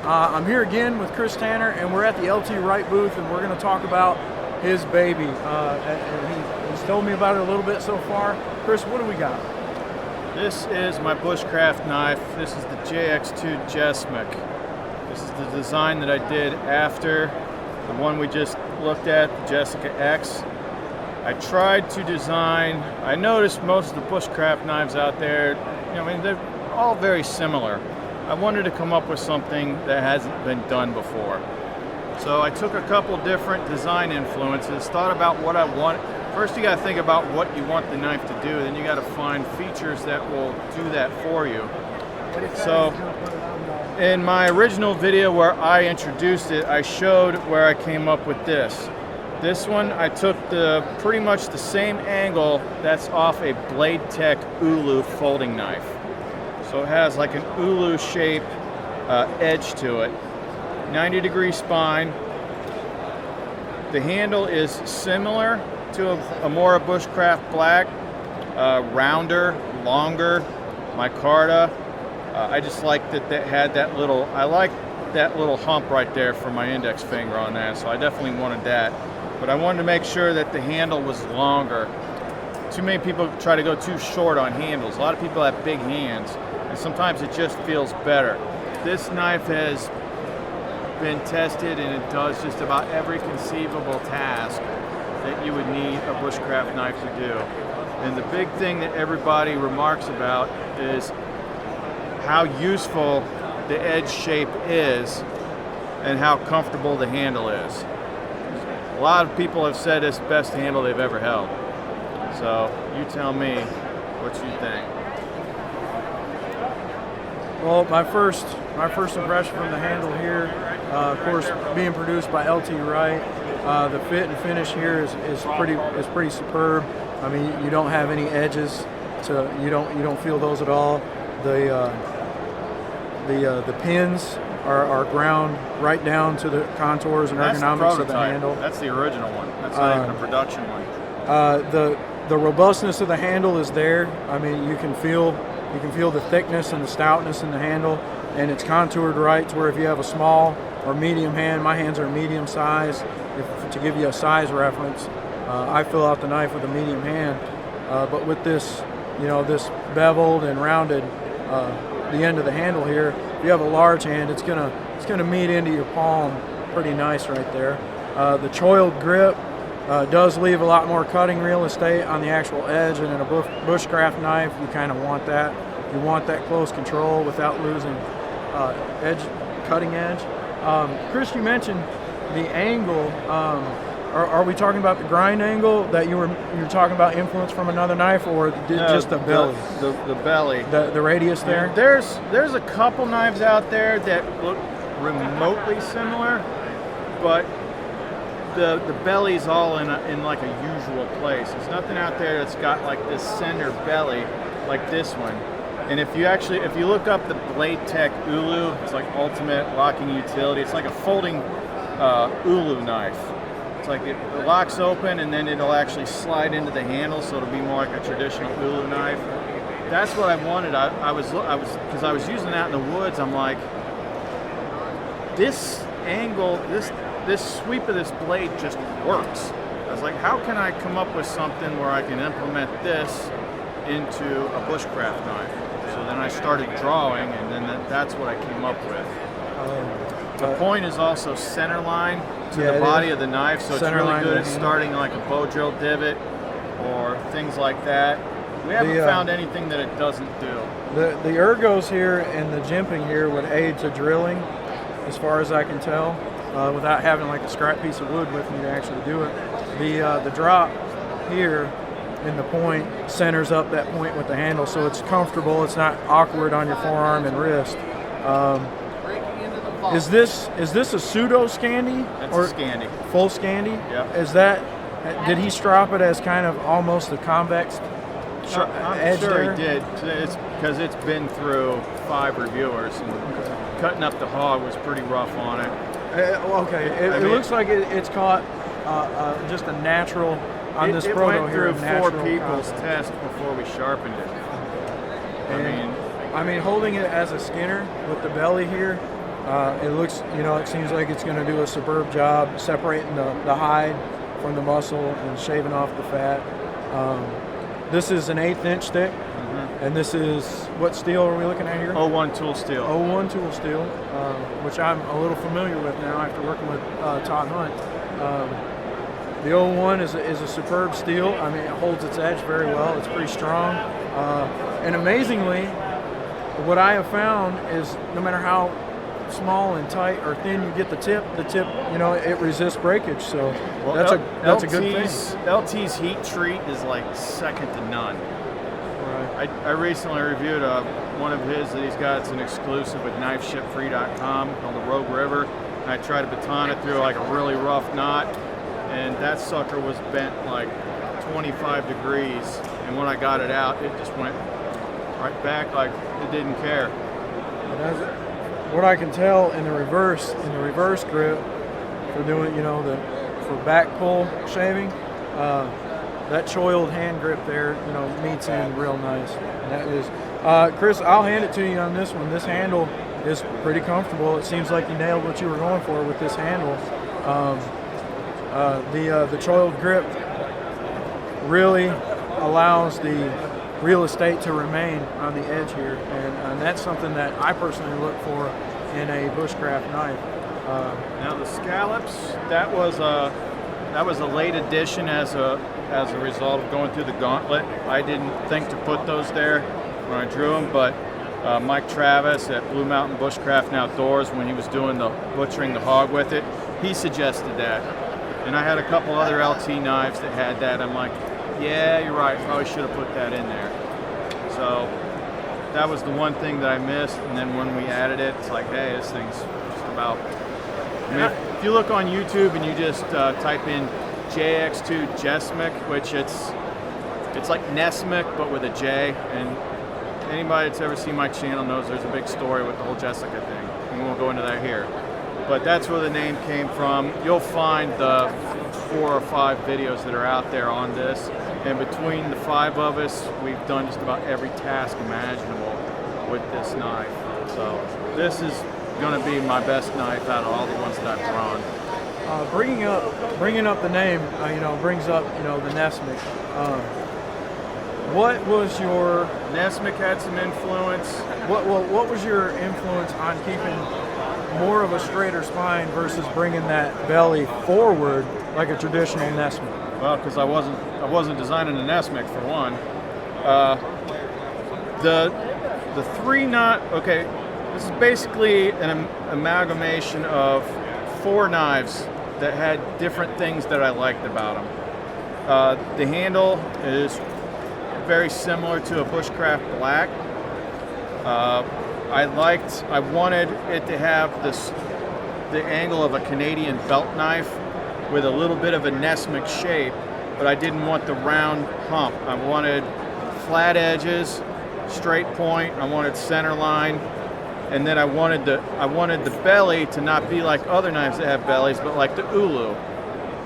I'm here again with Chris Tanner, and we're at the LT Wright booth, and we're going to talk about his baby. And he's told me about it a little bit so far. Chris, what do we got? This is my bushcraft knife. This is the JX2 Jessmuk. This is the design that I did after the one we just looked at, the Jessica X. I tried to design, I noticed most of the bushcraft knives out there, they're all very similar. I wanted to come up with something that hasn't been done before. So I took a couple different design influences, thought about what I want. First you got to think about what you want the knife to do, then you got to find features that will do that for you. So in my original video where I introduced it, I showed where I came up with this. This one I took pretty much the same angle that's off a Blade Tech Ulu folding knife. So it has like an Ulu shape edge to it. 90-degree spine. The handle is similar to a more bushcraft black, rounder, longer, micarta. I just like that had that little, I like that little hump right there for my index finger on that, so I definitely wanted that. But I wanted to make sure that the handle was longer. Too many people try to go too short on handles. A lot of people have big hands, and sometimes it just feels better. This knife has been tested, and it does just about every conceivable task that you would need a bushcraft knife to do. And the big thing that everybody remarks about is how useful the edge shape is and how comfortable the handle is. A lot of people have said it's the best handle they've ever held. So you tell me what you think. Well, my first impression from the handle here, of course, being produced by LT Wright, the fit and finish here is pretty superb. I mean, you don't have any edges, so you don't feel those at all. The pins are ground right down to the contours and ergonomics of the handle. That's the original one. That's not even a production one. The robustness of the handle is there. I mean, you can feel the thickness and the stoutness in the handle, and it's contoured right to where if you have a small or medium hand, my hands are medium size. To give you a size reference, I fill out the knife with a medium hand, but with this, this beveled and rounded the end of the handle here, if you have a large hand, it's gonna meet into your palm pretty nice right there. The choiled grip does leave a lot more cutting real estate on the actual edge, and in a bushcraft knife, you kind of want that. You want that close control without losing cutting edge. Chris, you mentioned the angle. Are we talking about the grind angle that you're talking about influence from another knife, or just the belly? The belly. The radius there? There's a couple knives out there that look remotely similar, but the belly's all in like a usual place. There's nothing out there that's got like this center belly like this one. And if you look up the Blade Tech Ulu, it's like ultimate locking utility. It's like a folding Ulu knife. It's like it locks open and then it'll actually slide into the handle, so it'll be more like a traditional Ulu knife. That's what I wanted. Because I was using that in the woods. I'm like, this angle, this sweep of this blade just works. I was like, how can I come up with something where I can implement this into a bushcraft knife? So then I started drawing, and then that's what I came up with. The point is also center line to the body of the knife, so it's really good at starting like a bow drill divot or things like that. We haven't found anything that it doesn't do. The ergos here and the jimping here would aid to drilling, as far as I can tell, without having like a scrap piece of wood with me to actually do it. The drop here in the point centers up that point with the handle, so it's comfortable. It's not awkward on your forearm and wrist. Is this a pseudo Scandi? That's or a Scandi. Full Scandi? Yeah. Did he strop it as kind of almost a convex I'm sure he did. It's because it's been through 5 reviewers, and cutting up the hog was pretty rough on it. It looks like it's caught just a natural on this proto here. It went through 4 people's test before we sharpened it. I mean, holding it as a skinner with the belly here, It looks, it seems like it's going to do a superb job separating the hide from the muscle and shaving off the fat. This is an 1/8 inch stick, and this is, what steel are we looking at here? 01 tool steel. 01 tool steel, which I'm a little familiar with now after working with Todd Hunt. The 01 is a superb steel. I mean, it holds its edge very well. It's pretty strong. And amazingly, what I have found is no matter how small and tight or thin you get the tip, it resists breakage. So that's a good thing. LT's heat treat is like second to none. Right. I recently reviewed one of his that he's got. It's an exclusive with knifeshipfree.com called the Rogue River. And I tried to baton it through like a really rough knot, and that sucker was bent like 25 degrees. And when I got it out, it just went right back like it didn't care. What I can tell in the reverse grip for doing, for back pull shaving, that choiled hand grip there, meets in real nice. And that is, Chris, I'll hand it to you on this one. This handle is pretty comfortable. It seems like you nailed what you were going for with this handle. The choiled grip really allows the real estate to remain on the edge here, and that's something that I personally look for in a bushcraft knife. Now the scallops, that was a late addition as a result of going through the gauntlet. I didn't think to put those there when I drew them, but Mike Travis at Blue Mountain Bushcraft and Outdoors, when he was doing the butchering the hog with it, he suggested that. And I had a couple other LT knives that had that. I'm like, yeah, you're right, probably should have put that in there. So that was the one thing that I missed, and then when we added it, it's like, hey, this thing's just about... if you look on YouTube and you just type in JX2 Jessmuk, which it's like Nesmuk, but with a J, and anybody that's ever seen my channel knows there's a big story with the whole Jessica thing, and we won't go into that here. But that's where the name came from. You'll find the 4 or 5 videos that are out there on this, and between the 5 of us, we've done just about every task imaginable with this knife. So this is going to be my best knife out of all the ones that I've drawn. Bringing up the name, brings up the Nesmuk. What was your Nesmuk had some influence. What was your influence on keeping more of a straighter spine versus bringing that belly forward like a traditional Nesmuk? Well, because I wasn't designing a Nesmuk for one. The 3-knot. Okay, this is basically an amalgamation of 4 knives that had different things that I liked about them. The handle is very similar to a bushcraft black. I wanted it to have the angle of a Canadian belt knife with a little bit of a Nesmuk shape, but I didn't want the round hump. I wanted flat edges, straight point, I wanted center line, and then I wanted the belly to not be like other knives that have bellies, but like the Ulu.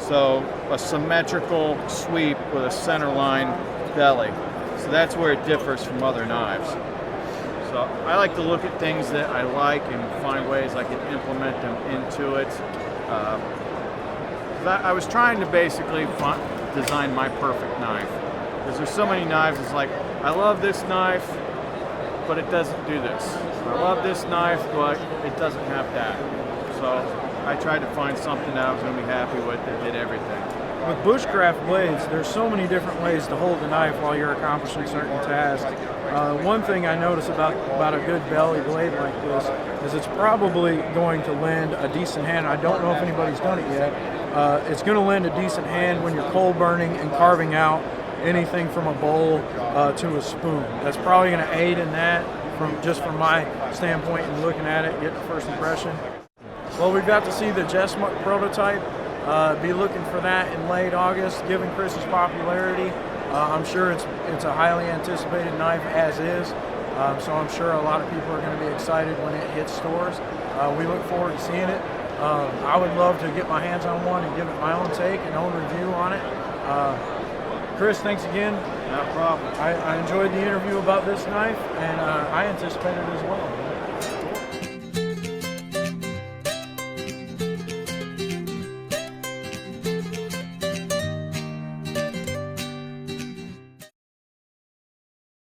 So a symmetrical sweep with a center line belly. So that's where it differs from other knives. So I like to look at things that I like and find ways I can implement them into it. I was trying to basically design my perfect knife. Because there's so many knives, it's like, I love this knife, but it doesn't do this. I love this knife, but it doesn't have that. So I tried to find something that I was going to be happy with that did everything. With bushcraft blades, there's so many different ways to hold the knife while you're accomplishing certain tasks. One thing I notice about a good belly blade like this is it's probably going to lend a decent hand. I don't know if anybody's done it yet. It's going to lend a decent hand when you're coal burning and carving out anything from a bowl to a spoon. That's probably going to aid in that from my standpoint and looking at it, getting the first impression. Well, we've got to see the Jessmuk prototype. Be looking for that in late August, given Chris's popularity. I'm sure it's a highly anticipated knife as is, so I'm sure a lot of people are going to be excited when it hits stores. We look forward to seeing it. I would love to get my hands on one and give it my own take and own review on it. Chris, thanks again. No problem. I enjoyed the interview about this knife, and I anticipate it as well.